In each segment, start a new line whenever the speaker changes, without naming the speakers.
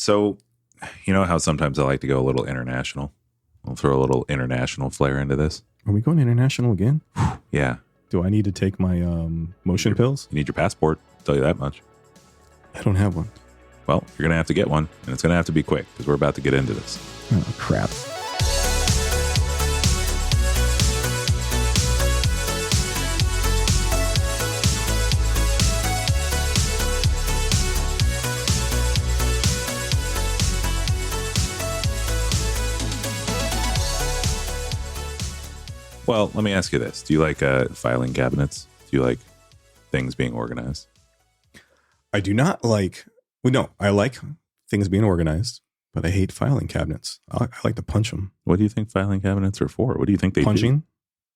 So, you know how sometimes I like to go a little international? I'll throw a little international flair into this.
Are we going international again?
Yeah.
Do I need to take my motion pills?
You need your passport. I'll tell you that much.
I don't have one.
Well, you're going to have to get one, and it's going to have to be quick because we're about to get into this.
Oh, crap.
Well, let me ask you this. Do you like filing cabinets? Do you like things being organized?
I do not like... Well, no, I like things being organized, but I hate filing cabinets. I like to punch them.
What do you think filing cabinets are for? What do you think they
Punching?
do?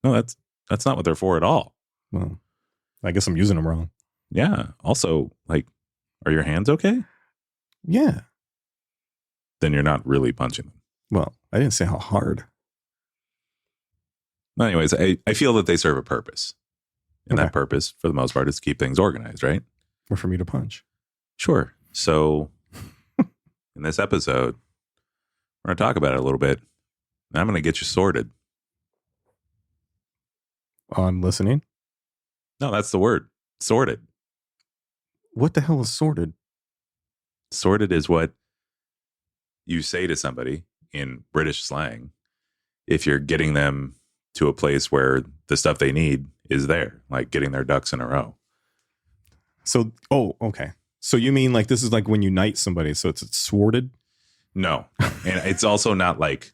No, that's not what they're for at all.
Well, I guess I'm using them wrong.
Yeah. Also, like, are your hands okay?
Yeah.
Then you're not really punching them.
Well, I didn't say how hard.
Anyways, I feel that they serve a purpose. And that purpose, for the most part, is to keep things organized, right?
Or for me to punch.
Sure. So in this episode, we're going to talk about it a little bit. And I'm going to get you sorted.
I'm listening.
No, that's the word. Sorted.
What the hell is sorted?
Sorted is what you say to somebody in British slang if you're getting them to a place where the stuff they need is there, like getting their ducks in a row.
So, okay. So you mean like this is like when you knight somebody, so it's sworded?
No. And it's also not like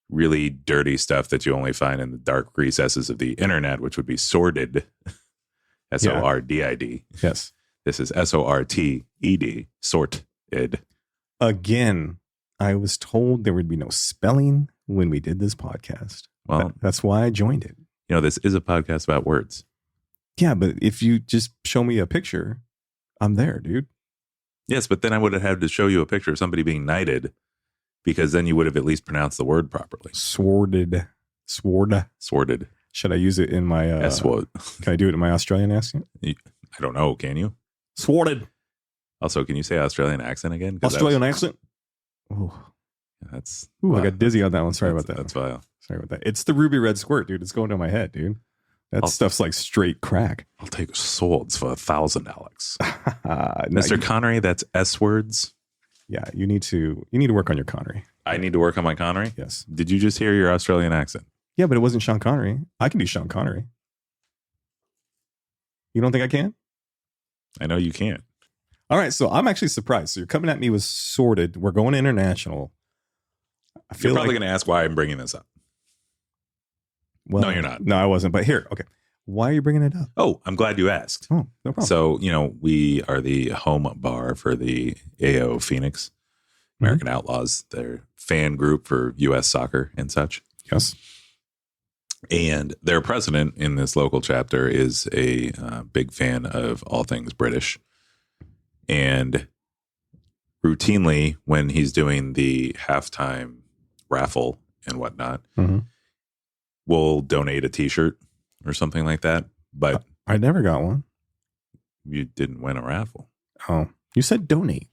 really dirty stuff that you only find in the dark recesses of the internet, which would be sordid. S-O-R-D-I-D.
Yes.
This is S-O-R-T-E-D. Sorted.
Again, I was told there would be no spelling when we did this podcast.
Well,
that's why I joined it.
You know, this is a podcast about words.
Yeah, but if you just show me a picture, I'm there, dude.
Yes, but then I would have had to show you a picture of somebody being knighted because then you would have at least pronounced the word properly.
Sworded.
Sworded.
Should I use it in my... Can I do it in my Australian accent?
I don't know. Can you?
Sworded.
Also, can you say Australian accent again?
Australian accent? Oh,
that's...
I got dizzy on that one. Sorry about that.
That's vile.
Sorry about that. It's the ruby red squirt, dude. It's going to my head, dude. That stuff's like straight crack.
I'll take swords for $1,000, Alex. Mr. Connery, that's S words.
Yeah, you need to work on your Connery.
I need to work on my Connery?
Yes.
Did you just hear your Australian accent?
Yeah, but it wasn't Sean Connery. I can do Sean Connery. You don't think I can?
I know you can't.
All right, so I'm actually surprised. So you're coming at me with sorted. We're going international.
You're probably going to ask why I'm bringing this up.
Well,
no, you're not.
No, I wasn't. But here, okay. Why are you bringing it up?
Oh, I'm glad you asked.
Oh, no problem.
So, you know, we are the home bar for the AO Phoenix, American Outlaws, their fan group for U.S. soccer and such.
Yes.
And their president in this local chapter is a big fan of all things British. And routinely, when he's doing the halftime raffle and whatnot, we'll donate a T-shirt or something like that. But
I never got one.
You didn't win a raffle.
Oh, you said donate.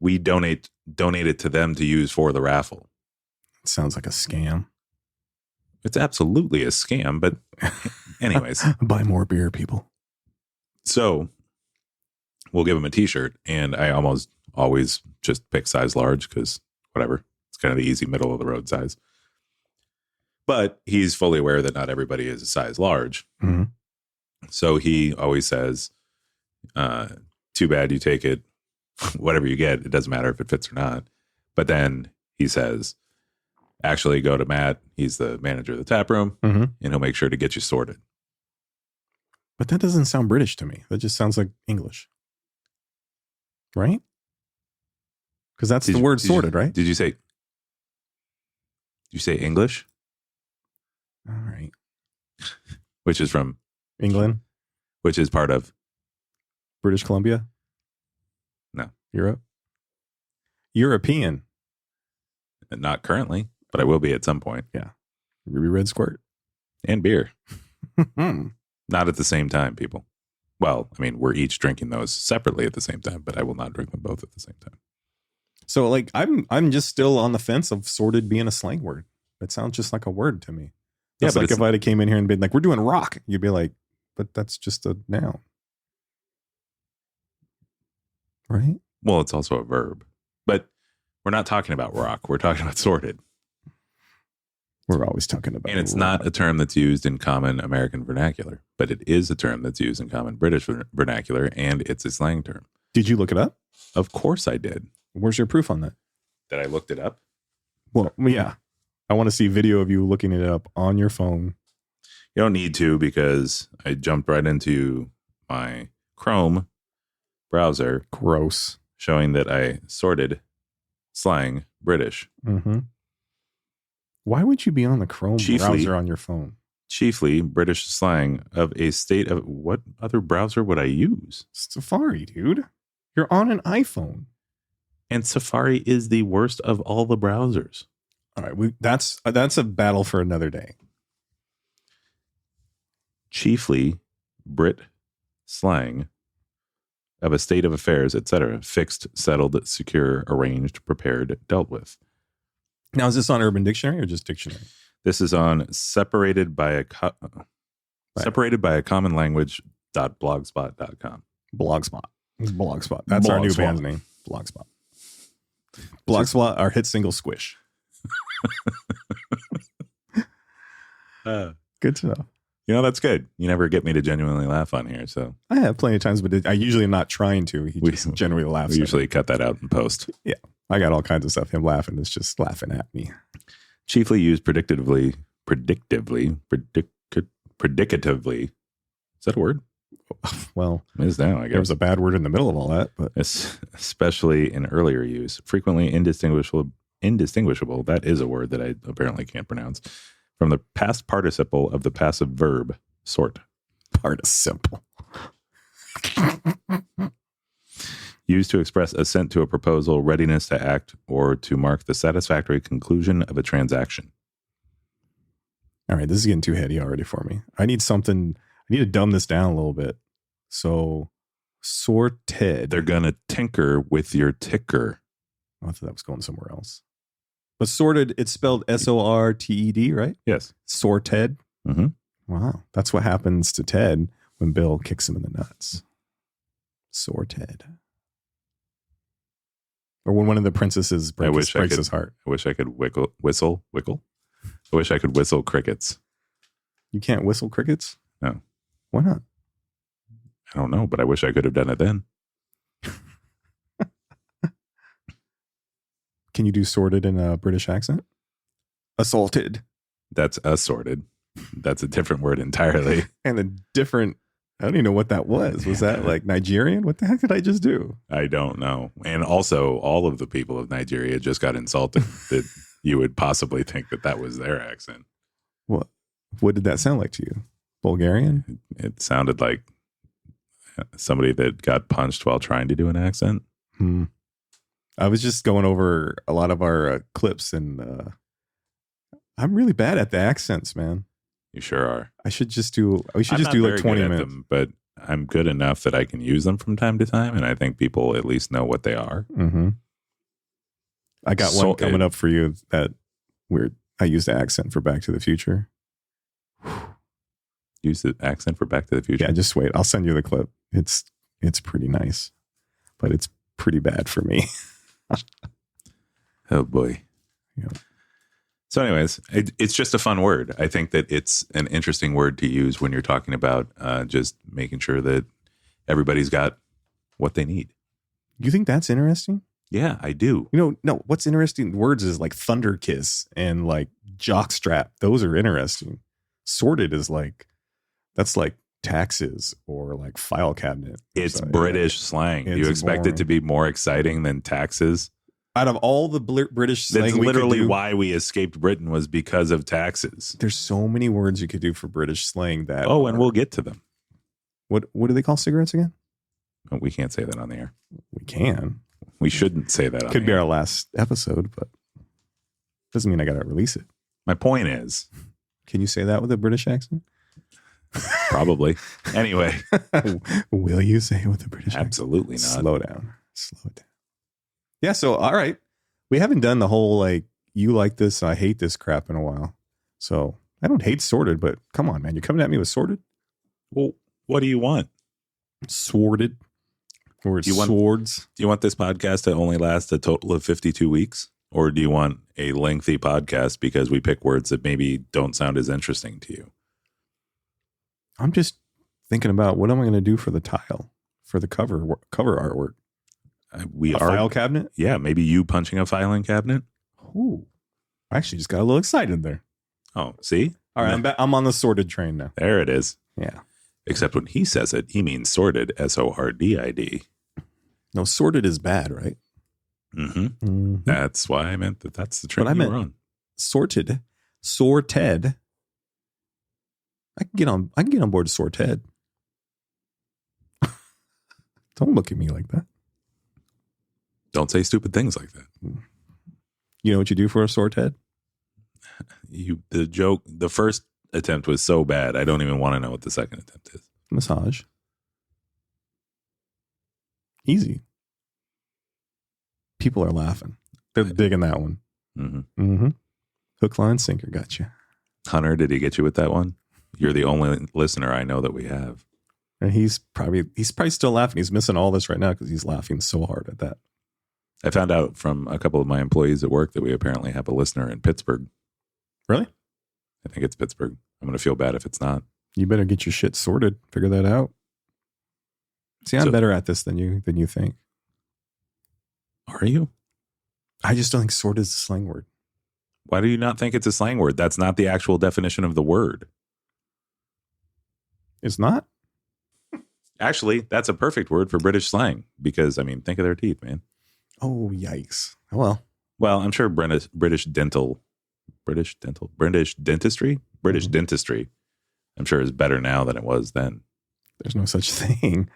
We donate it to them to use for the raffle.
It sounds like a scam.
It's absolutely a scam, but anyways.
Buy more beer, people.
So we'll give him a T-shirt, and I almost always just pick size large because whatever. It's kind of the easy middle of the road size. But he's fully aware that not everybody is a size large. So he always says, too bad you take it, whatever you get. It doesn't matter if it fits or not. But then he says, actually go to Matt. He's the manager of the tap room, and he'll make sure to get you sorted.
But that doesn't sound British to me. That just sounds like English. Right? Because that's the word sorted, right?
Did you say English?
All right.
Which is from
England?
Which is part of
British Columbia?
No.
Europe? European.
Not currently, but I will be at some point.
Yeah. Ruby red squirt.
And beer. Not at the same time, people. Well, I mean, we're each drinking those separately at the same time, but I will not drink them both at the same time.
So like I'm just still on the fence of sorted being a slang word. It sounds just like a word to me.
Yeah,
It's
but
like if I'd have came in here and been like, we're doing rock, you'd be like, but that's just a noun. Right?
Well, it's also a verb. But we're not talking about rock. We're talking about sorted.
We're always talking about
And it's
rock.
not a term that's used in common American vernacular, but it is a term that's used in common British vernacular, and it's a slang term.
Did you look it up?
Of course I did.
Where's your proof on that?
That I looked it up?
Well, yeah. I want to see video of you looking it up on your phone.
You don't need to, because I jumped right into my Chrome browser.
Gross.
Showing that I sorted slang British.
Mm-hmm. Why would you be on the Chrome browser on your phone?
Chiefly British slang of a state of... What other browser would I use?
Safari, dude. You're on an iPhone.
And Safari is the worst of all the browsers.
All right, that's a battle for another day.
Chiefly Brit slang of a state of affairs, etc. Fixed, settled, secure, arranged, prepared, dealt with.
Now, is this on Urban Dictionary or just Dictionary?
This is on separated by a common language.blogspot.com.
Blogspot. That's our new band's name. Blogspot. Blogspot, our hit single Squish. Good to know.
You know, that's good. You never get me to genuinely laugh on here, so
I have plenty of times, but I usually am not trying to. He just genuinely laughs.
We usually cut that out in post.
Yeah, I got all kinds of stuff. Him laughing is just laughing at me.
Chiefly used predicatively. Is that a word?
Well,
it is now, I guess.
There was a bad word in the middle of all that, but
especially in earlier use, frequently indistinguishable. That is a word that I apparently can't pronounce. From the past participle of the passive verb sort.
Participle.
Used to express assent to a proposal, readiness to act, or to mark the satisfactory conclusion of a transaction.
All right, this is getting too heady already for me. I need to dumb this down a little bit. So, sorted.
They're going to tinker with your ticker.
I thought that was going somewhere else. But sorted, it's spelled S-O-R-T-E-D, right?
Yes.
Sorted.
Mm-hmm.
Wow. That's what happens to Ted when Bill kicks him in the nuts. Sorted. Or when one of the princesses breaks his heart.
I wish I could whistle. I wish I could whistle crickets.
You can't whistle crickets?
No.
Why not?
I don't know, but I wish I could have done it then.
Can you do sorted in a British accent? Assaulted.
That's assorted. That's a different word entirely.
And a different, I don't even know what that was. Was that like Nigerian? What the heck did I just do?
I don't know. And also, all of the people of Nigeria just got insulted that you would possibly think that was their accent.
What did that sound like to you? Bulgarian?
It sounded like somebody that got punched while trying to do an accent.
I was just going over a lot of our clips, and I'm really bad at the accents, man.
You sure are.
We should just do like 20 minutes.
Them, but I'm good enough that I can use them from time to time, and I think people at least know what they are.
Mm-hmm. I got one coming up for you that I used the accent for Back to the Future.
Use the accent for Back to the Future?
Yeah, just wait. I'll send you the clip. It's pretty nice, but it's pretty bad for me.
Oh boy.
Yeah.
So anyways, it's just a fun word. I think that it's an interesting word to use when you're talking about just making sure that everybody's got what they need.
You think that's interesting?
Yeah, I do.
No, what's interesting words is like thunder kiss and like jockstrap. Those are interesting. Sorted is that's like taxes or like file cabinet.
It's British slang. Do you expect it to be more exciting than taxes?
Out of all the British slang,
that's literally why we escaped Britain, was because of taxes.
There's so many words you could do for British slang that.
Oh, and we'll get to them.
What do they call cigarettes again?
Oh, we can't say that on the air.
We can.
We shouldn't say that on
Could
the
be
air.
our last episode, but doesn't mean I got to release it.
My point is,
can you say that with a British accent?
Probably. Anyway.
Will you say it with a British accent?
Absolutely not.
Slow down. Yeah. So, all right. We haven't done the whole like, you like this, I hate this crap in a while. So I don't hate sorted, but come on, man. You're coming at me with sorted?
Well, what do you want?
Sworded. Or
Do you want-
swords.
Do you want this podcast to only last a total of 52 weeks? Or do you want a lengthy podcast because we pick words that maybe don't sound as interesting to you?
I'm just thinking about what am I going to do for the tile, for the cover artwork.
We
A
are
file cabinet?
Yeah, maybe you punching a filing cabinet.
Ooh. I actually just got a little excited there.
Oh, see?
All right, I'm on the sorted train now.
There it is.
Yeah.
Except when he says it, he means sorted, SORDID.
No, sorted is bad, right?
Mm-hmm.
Mm-hmm.
That's why I meant that's the train
But I meant
we're on.
sorted. Sorted. I can get on board sorted. Don't look at me like that.
Don't say stupid things like that.
You know what you do for a sorted?
The first attempt was so bad, I don't even want to know what the second attempt is.
Massage. Easy. People are laughing. They're digging that one.
Mm-hmm.
Mm-hmm. Hook, line, sinker. Gotcha.
Hunter, did he get you with that one? You're the only listener I know that we have.
And he's probably still laughing. He's missing all this right now because he's laughing so hard at that.
I found out from a couple of my employees at work that we apparently have a listener in Pittsburgh.
Really?
I think it's Pittsburgh. I'm going to feel bad if it's not.
You better get your shit sorted. Figure that out. See, I'm better at this than you think.
Are you?
I just don't think sorted is a slang word.
Why do you not think it's a slang word? That's not the actual definition of the word.
It's not?
Actually, that's a perfect word for British slang because, I mean, think of their teeth, man.
Oh, yikes. Well,
I'm sure British dentistry,
Mm-hmm.
dentistry, I'm sure is better now than it was then.
there's no such thing.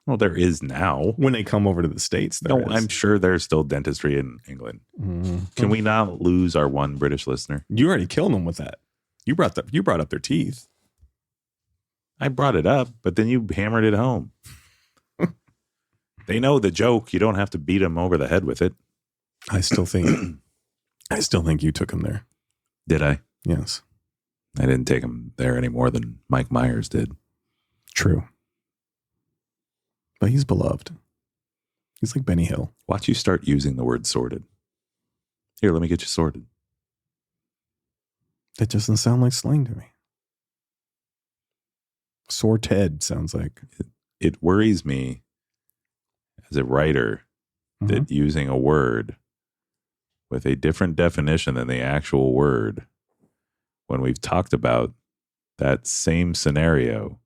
Well, there is now.
When they come over to the States,
No, I'm sure there's still dentistry in England.
Mm-hmm.
Can we not lose our one British listener?
You already killed them with that. You brought up their teeth.
I brought it up, but then you hammered it home. They know the joke. You don't have to beat them over the head with it.
I still think you took him there.
Did I?
Yes.
I didn't take him there any more than Mike Myers did.
True. But he's beloved. He's like Benny Hill.
Watch you start using the word sorted. Here, let me get you sorted.
That doesn't sound like slang to me. Sorted sounds like.
It worries me as a writer that using a word with a different definition than the actual word, when we've talked about that same scenario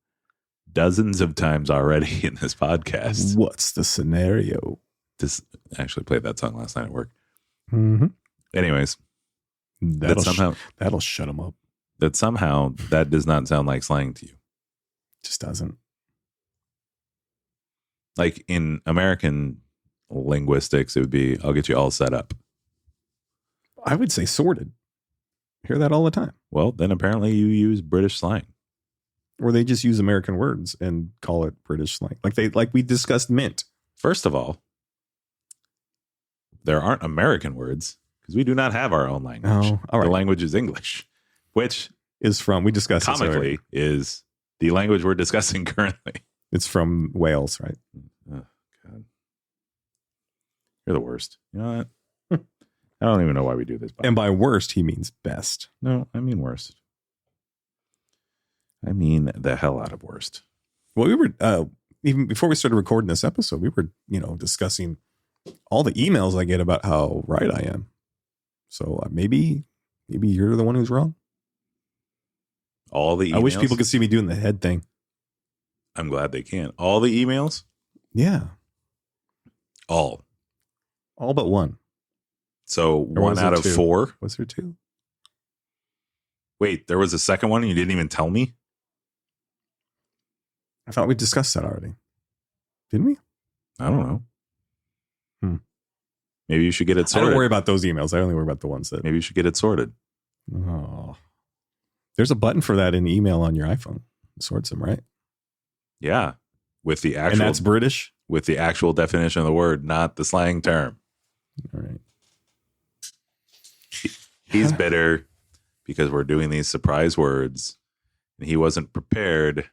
dozens of times already in this podcast.
What's the scenario?
This actually played that song last night at work.
Mm-hmm.
Anyways, that'll
shut him up.
That somehow that does not sound like slang to you.
Just doesn't.
Like in American linguistics, it would be, I'll get you all set up.
I would say sorted. Hear that all the time.
Well, then apparently you use British slang.
Or they just use American words and call it British slang. Like we discussed mint.
First of all, there aren't American words because we do not have our own language.
Oh, all right.
The language is English, which
is from, we discussed this
comically
already.
is the language we're discussing currently.
It's from Wales, right?
Oh, God. You're the worst. You know what? I don't even know why we do this.
And by worst, he means best.
No, I mean worst. I mean the hell out of worst.
Well, we were, even before we started recording this episode, we were, discussing all the emails I get about how right I am. So maybe you're the one who's wrong.
All the emails?
I wish people could see me doing the head thing.
I'm glad they can. All the emails?
Yeah.
All
but one.
So
Or
one
was
out
it
of
two?
4?
Was there 2?
Wait, there was a second one and you didn't even tell me?
I thought we discussed that already. Didn't we?
I don't know. Maybe you should get it
I
sorted.
don't worry about those emails. I only worry about the ones that.
Maybe you should get it sorted.
Oh. There's a button for that in email on your iPhone. It sorts them, right?
Yeah. With the
And
actual
that's British?
with the actual definition of the word, not the slang term.
All right.
He's bitter because we're doing these surprise words and he wasn't prepared.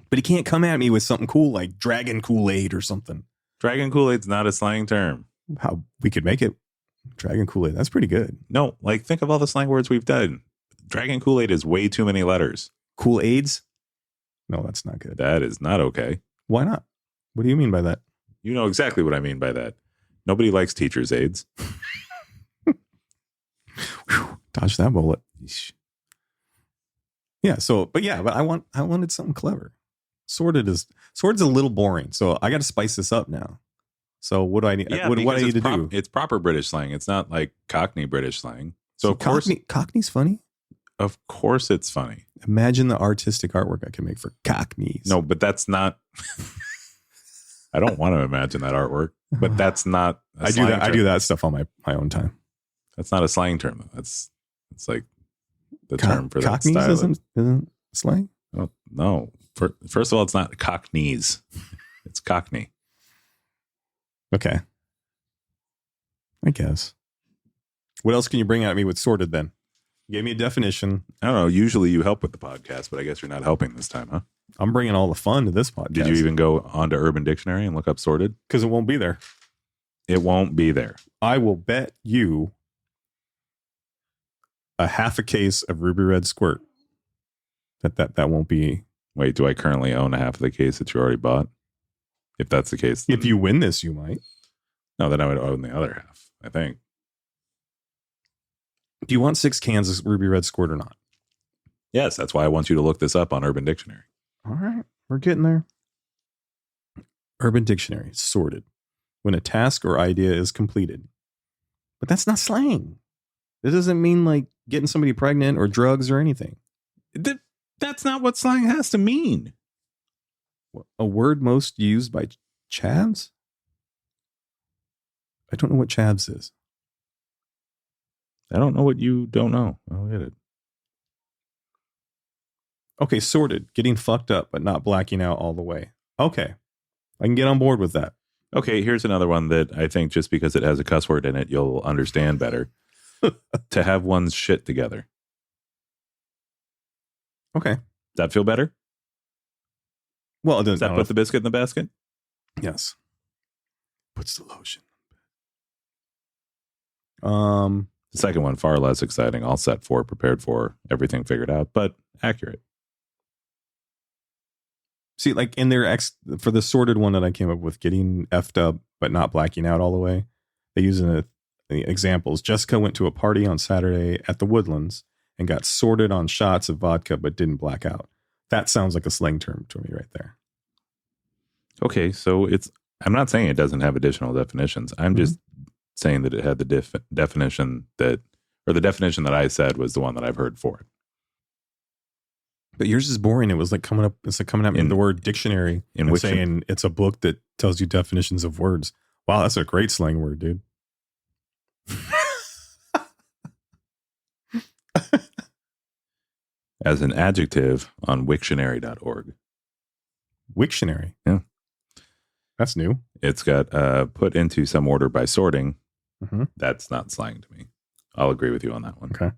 But he can't come at me with something cool like Dragon Kool-Aid or something.
Dragon Kool-Aid's not a slang term.
How we could make it Dragon Kool-Aid. That's pretty good.
No, like think of all the slang words we've done. Dragon Kool-Aid is way too many letters.
Kool-Aids? No, that's not good.
That is not okay.
Why not? What do you mean by that?
You know exactly what I mean by that. Nobody likes teachers' aides.
Whew, dodge that bullet. Yeah. So, but I wanted something clever. Sworded's a little boring. So I got to spice this up now. So what do I need?
Yeah,
what do I need to do?
It's proper British slang. It's not like Cockney British slang. So of course,
Cockney's funny.
Of course, it's funny.
Imagine the artistic artwork I can make for Cockneys.
No, but that's not. I don't want to imagine that artwork, but that's not.
I do that stuff on my own time.
That's not a slang term, though. It's like the term for that
Cockneys
style.
isn't slang.
Oh, no. First of all, it's not Cockneys. It's Cockney.
Okay. I guess. What else can you bring at me with sorted then? You gave me a definition.
I don't know. Usually you help with the podcast, but I guess you're not helping this time, huh?
I'm bringing all the fun to this podcast.
Did you even go onto Urban Dictionary and look up sorted?
Because it won't be there.
It won't be there.
I will bet you a half a case of Ruby Red Squirt that won't be.
Wait, do I currently own a half of the case that you already bought? If that's the case.
If you win this, you might.
No, then I would own the other half, I think.
Do you want 6 cans of Ruby Red Squirt or not?
Yes, that's why I want you to look this up on Urban Dictionary.
All right, we're getting there. Urban Dictionary, sorted. When a task or idea is completed. But that's not slang. It doesn't mean like getting somebody pregnant or drugs or anything.
That's not what slang has to mean.
A word most used by chavs? I don't know what chavs is.
I don't know what you don't know. I'll get it.
Okay, sorted. Getting fucked up, but not blacking out all the way. Okay. I can get on board with that.
Okay, here's another one that I think just because it has a cuss word in it, you'll understand better. To have one's shit together.
Okay.
Does that feel better?
Well, it doesn't.
Does that put the biscuit in the basket?
Yes. Puts the lotion.
The second one, far less exciting. All set for, prepared for, everything figured out, but accurate.
See, like in their for the sorted one that I came up with, getting effed up but not blacking out all the way, they use the examples. Jessica went to a party on Saturday at the Woodlands and got sorted on shots of vodka but didn't black out. That sounds like a slang term to me right there.
Okay, so I'm not saying it doesn't have additional definitions. I'm just saying that it had the definition that I said was the one that I've heard for it.
But yours is boring. It was like coming at me with the word dictionary and saying it's a book that tells you definitions of words. Wow, that's a great slang word, dude.
As an adjective on Wiktionary.org.
Wiktionary?
Yeah.
That's new.
It's got put into some order by sorting.
Mm-hmm.
That's not slang to me. I'll agree with you on that one.
Okay.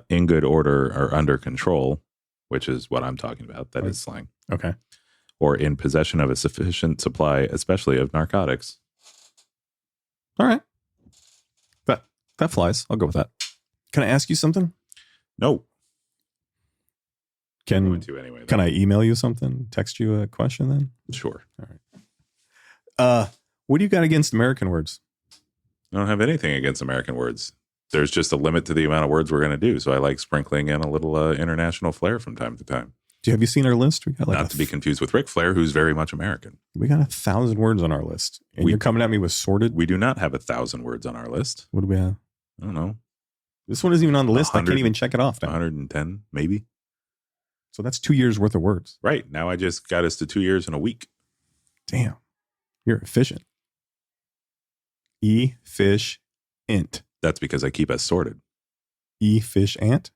In good order or under control, which is what I'm talking about. That is slang.
Okay.
Or in possession of a sufficient supply, especially of narcotics.
All right. That flies. I'll go with that. Can I ask you something?
No.
Can
anyway,
can I email you something? Text you a question then?
Sure.
All right. What do you got against American words?
I don't have anything against American words. There's just a limit to the amount of words we're going to do. So I like sprinkling in a little international flair from time to time.
Have you seen our list? We got
Not to be confused with Ric Flair, who's very much American.
We got 1,000 words on our list. And you're coming at me with sorted?
We do not have 1,000 words on our list.
What do we have?
I don't know.
This one isn't even on the list. I can't even check it off now.
110, maybe.
So that's 2 years worth of words.
Right. Now I just got us to 2 years and a week.
Damn. You're efficient. E-fish int.
That's because I keep us sorted.
E-fish ant?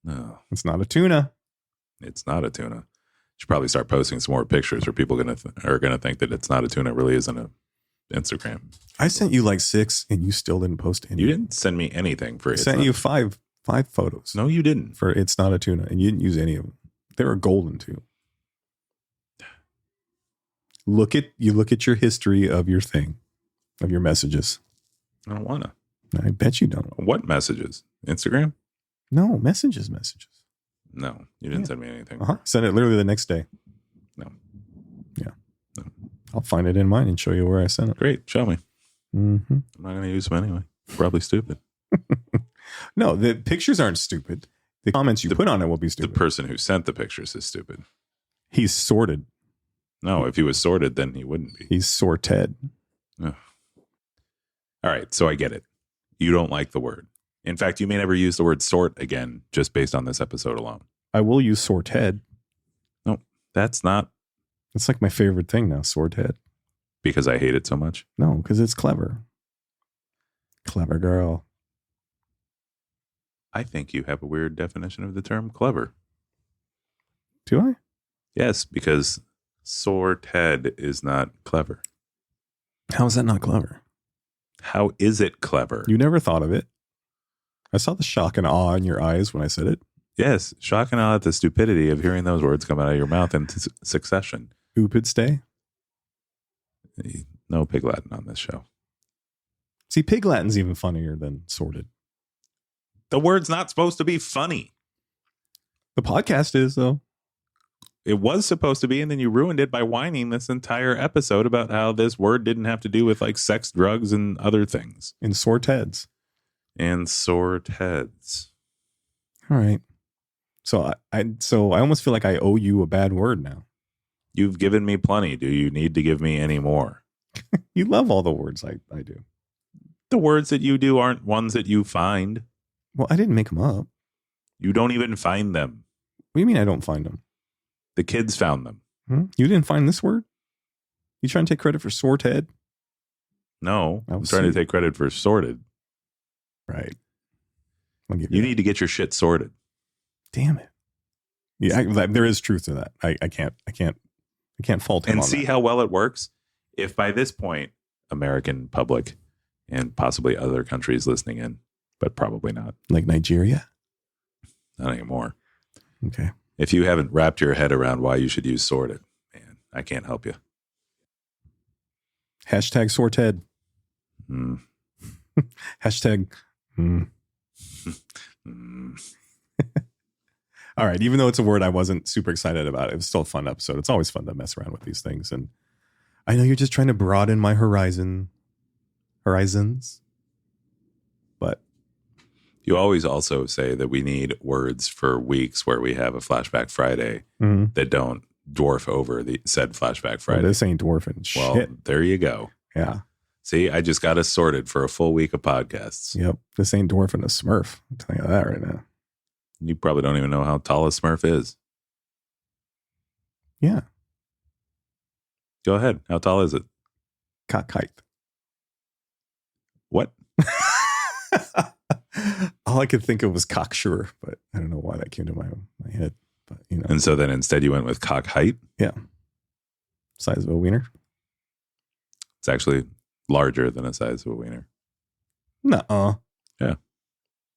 No.
It's not a tuna.
It's not a tuna. Should probably start posting some more pictures where people are going to think that it's not a tuna. It really isn't a Instagram.
I sent you like 6 and you still didn't post any.
You didn't send me anything for
I
it.
sent you five photos.
No, you didn't.
For It's Not a Tuna, and you didn't use any of them. They were golden too. Look at your history of your thing, of your messages.
I don't want to.
I bet you don't.
What messages? Instagram?
No, messages.
No, you didn't send me anything.
Sent it literally the next day.
No.
Yeah.
No.
I'll find it in mine and show you where I sent it.
Great. Show me.
Mm-hmm.
I'm not going to use them anyway. Probably stupid.
No, the pictures aren't stupid. The comments you put on it will be stupid.
The person who sent the pictures is stupid.
He's sorted.
No, if he was sorted, then he wouldn't be.
He's sorted.
Ugh. All right, so I get it. You don't like the word. In fact, you may never use the word sort again just based on this episode alone.
I will use sorted.
No, that's not.
It's like my favorite thing now, sorted.
Because I hate it so much?
No, because it's clever. Clever girl.
I think you have a weird definition of the term clever.
Do I?
Yes, because sorted is not clever.
How is that not clever?
How is it clever?
You never thought of it. I saw the shock and awe in your eyes when I said it.
Yes, shock and awe at the stupidity of hearing those words come out of your mouth in succession.
Oopid stay.
No pig Latin on this show.
See, pig Latin's even funnier than sorted.
The word's not supposed to be funny.
The podcast is, though.
It was supposed to be, and then you ruined it by whining this entire episode about how this word didn't have to do with like sex, drugs, and other things.
In sorteds.
And sorteds.
All right. So I almost feel like I owe you a bad word now.
You've given me plenty. Do you need to give me any more?
You love all the words I do.
The words that you do aren't ones that you find.
Well, I didn't make them up.
You don't even find them.
What do you mean I don't find them?
The kids found them.
You didn't find this word? You trying to take credit for sorted?
No, I'm trying to take credit for sorted.
Right.
You need to get your shit sorted.
Damn it. Yeah, there is truth to that. I can't fault him.
And see how well it works? If by this point, American public and possibly other countries listening in, but probably not.
Like Nigeria?
Not anymore.
Okay.
If you haven't wrapped your head around why you should use sorted, man, I can't help you.
Hashtag sorted. Hashtag. All right. Even though it's a word I wasn't super excited about, it was still a fun episode. It's always fun to mess around with these things. And I know you're just trying to broaden my horizons. But
you always also say that we need words for weeks where we have a Flashback Friday that don't dwarf over the said Flashback Friday.
Well, this ain't dwarfing shit.
Well, there you go.
Yeah.
See, I just got us sorted for a full week of podcasts.
Yep. This ain't dwarfing a Smurf. I'm telling you that right now.
You probably don't even know how tall a Smurf is.
Yeah.
Go ahead. How tall is it?
Cock height.
What?
All I could think of was cocksure, but I don't know why that came to my head. But you know.
And so then instead you went with cock height?
Yeah. Size of a wiener?
It's actually larger than the size of a wiener.
Nuh-uh.
Yeah.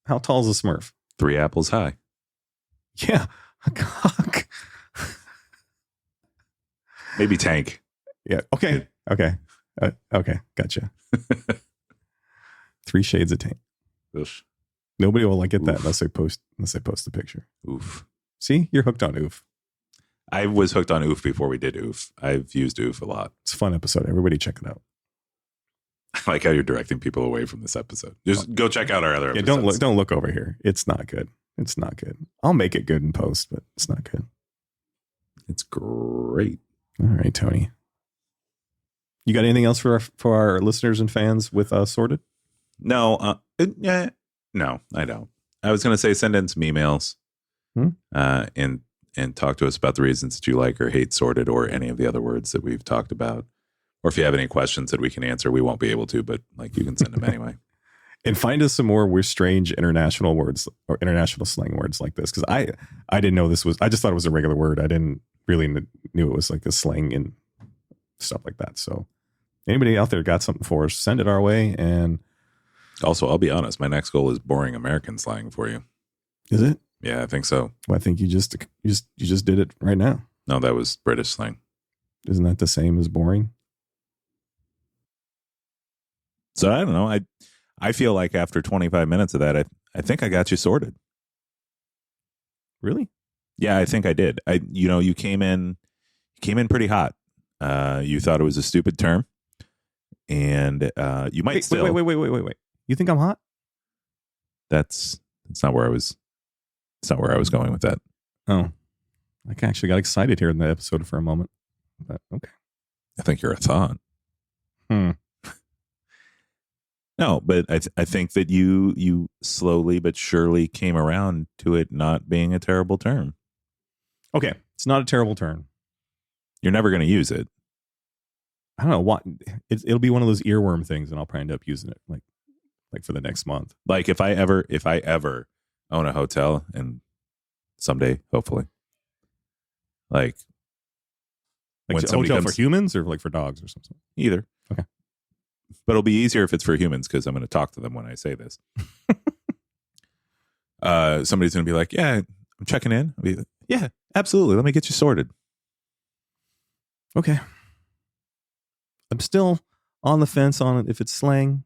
How tall is a Smurf?
3 apples high.
Yeah. A cock.
Maybe tank.
Yeah. Okay. Okay. Okay. Gotcha. 3 shades of tank.
Oof.
Nobody will get that unless I post the picture.
Oof.
See, you're hooked on oof.
I was hooked on oof before we did oof. I've used oof a lot.
It's a fun episode. Everybody check it out.
I like how you're directing people away from this episode. Just go check out our other episodes.
Yeah, don't look over here. It's not good. It's not good. I'll make it good in post, but it's not good.
It's great.
All right, Tony. You got anything else for our listeners and fans with Sorted?
No, no, I don't. I was going to say send in some emails and talk to us about the reasons that you like or hate Sorted or any of the other words that we've talked about. Or if you have any questions that we can answer, we won't be able to, but like you can send them anyway.
And find us some more weird, strange international words or international slang words like this. Because I didn't know this was, I just thought it was a regular word. I didn't really knew it was like a slang and stuff like that. So Anybody out there got something for us, send it our way. And
Also, I'll be honest, my next goal is boring American slang for you.
is it?
Yeah, I think so.
Well, I think you just did it right now.
No, that was British slang.
Isn't that the same as boring?
So I don't know. I feel like after 25 minutes of that, I think I got you sorted.
Really?
Yeah, I think I did. You came in pretty hot. You thought it was a stupid term, and you might still.
Wait. You think I'm hot?
That's not where I was. It's not where I was going with that.
Oh, I actually got excited here in the episode for a moment. But okay.
I think you're a thought. No, but I think that you slowly but surely came around to it not being a terrible term.
Okay, it's not a terrible term.
You're never going to use it.
I don't know what it'll be one of those earworm things, and I'll probably end up using it like for the next month.
Like if I ever own a hotel, and someday, hopefully, like
a hotel for humans or like for dogs or something.
Either.
Okay.
But it'll be easier if it's for humans because I'm going to talk to them when I say this. Somebody's going to be like, "Yeah, I'm checking in." I'll be like, "Yeah, absolutely. Let me get you sorted."
Okay. I'm still on the fence on it if it's slang,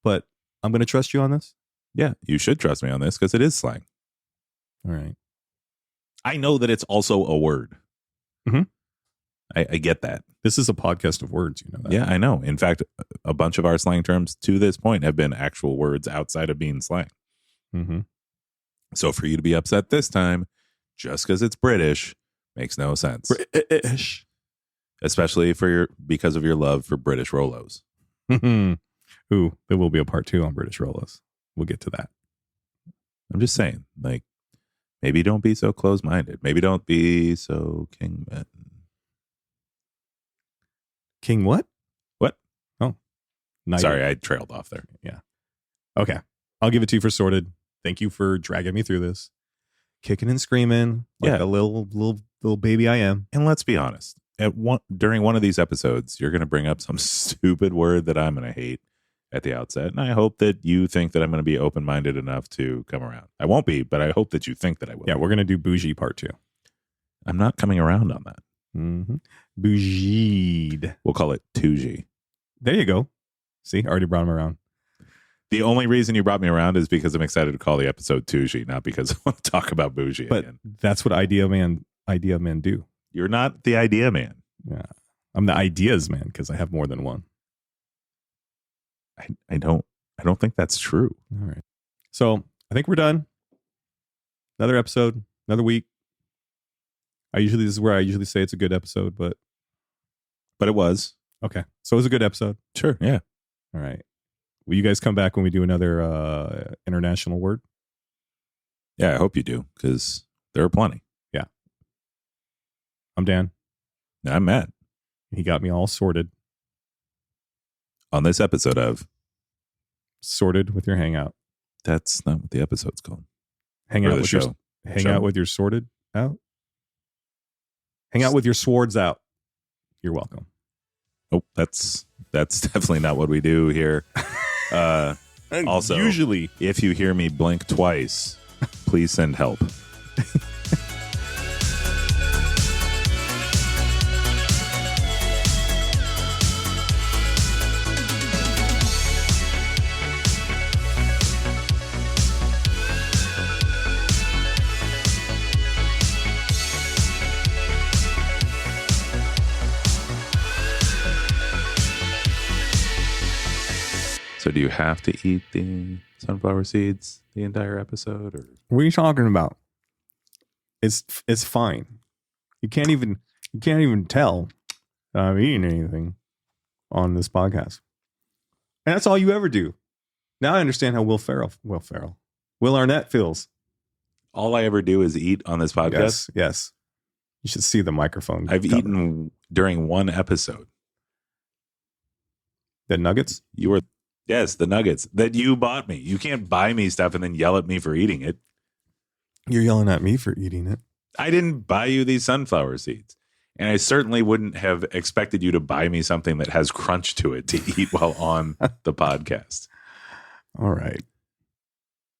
but I'm going to trust you on this.
Yeah, you should trust me on this because it is slang.
All right.
I know that it's also a word.
Mm-hmm.
I get that.
This is a podcast of words, you know that.
Yeah, I know. In fact, a bunch of our slang terms to this point have been actual words outside of being slang.
Mm-hmm.
So for you to be upset this time, just because it's British, makes no sense.
British.
Especially because of your love for British Rolos.
Ooh, there will be a part 2 on British Rolos. We'll get to that.
I'm just saying, like, maybe don't be so close-minded. Maybe don't be so king.
King what?
What?
Oh.
Sorry, I trailed off there.
Yeah. Okay. I'll give it to you for sorted. Thank you for dragging me through this. Kicking and screaming like a little baby I am.
And let's be honest. During one of these episodes, you're going to bring up some stupid word that I'm going to hate at the outset. And I hope that you think that I'm going to be open-minded enough to come around. I won't be, but I hope that you think that I will.
Yeah, we're going to do bougie part 2.
I'm not coming around on that.
Mm-hmm. Bougied.
We'll call it 2G.
There you go. See, already brought him around.
The only reason you brought me around is because I'm excited to call the episode 2G, not because I want to talk about bougie again.
That's what idea men do.
You're not the idea man.
Yeah, I'm the ideas man because I have more than one.
I don't think that's true.
All right. So I think we're done. Another episode, another week. This is where I usually say it's a good episode, but
it was.
Okay. So it was a good episode.
Sure. Yeah.
All right. Will you guys come back when we do another international word?
Yeah, I hope you do because there are plenty.
Yeah. I'm Dan.
And I'm Matt.
He got me all sorted.
On this episode of
Sorted with your hangout.
That's not what the episode's called.
Hang out with your sorted out. Hang out with your swords out. You're welcome.
Oh, that's definitely not what we do here. Also,
usually,
if you hear me blink twice, please send help. So do you have to eat the sunflower seeds the entire episode, or
what are you talking about? It's fine. You can't even tell that I'm eating anything on this podcast. And that's all you ever do. Now I understand how Will Arnett feels.
all I ever do is eat on this podcast?
Yes. You should see the microphone.
I've eaten during one episode.
The nuggets?
Yes, the nuggets that you bought me. You can't buy me stuff and then yell at me for eating it.
You're yelling at me for eating it.
I didn't buy you these sunflower seeds. And I certainly wouldn't have expected you to buy me something that has crunch to it to eat while on the podcast.
All right.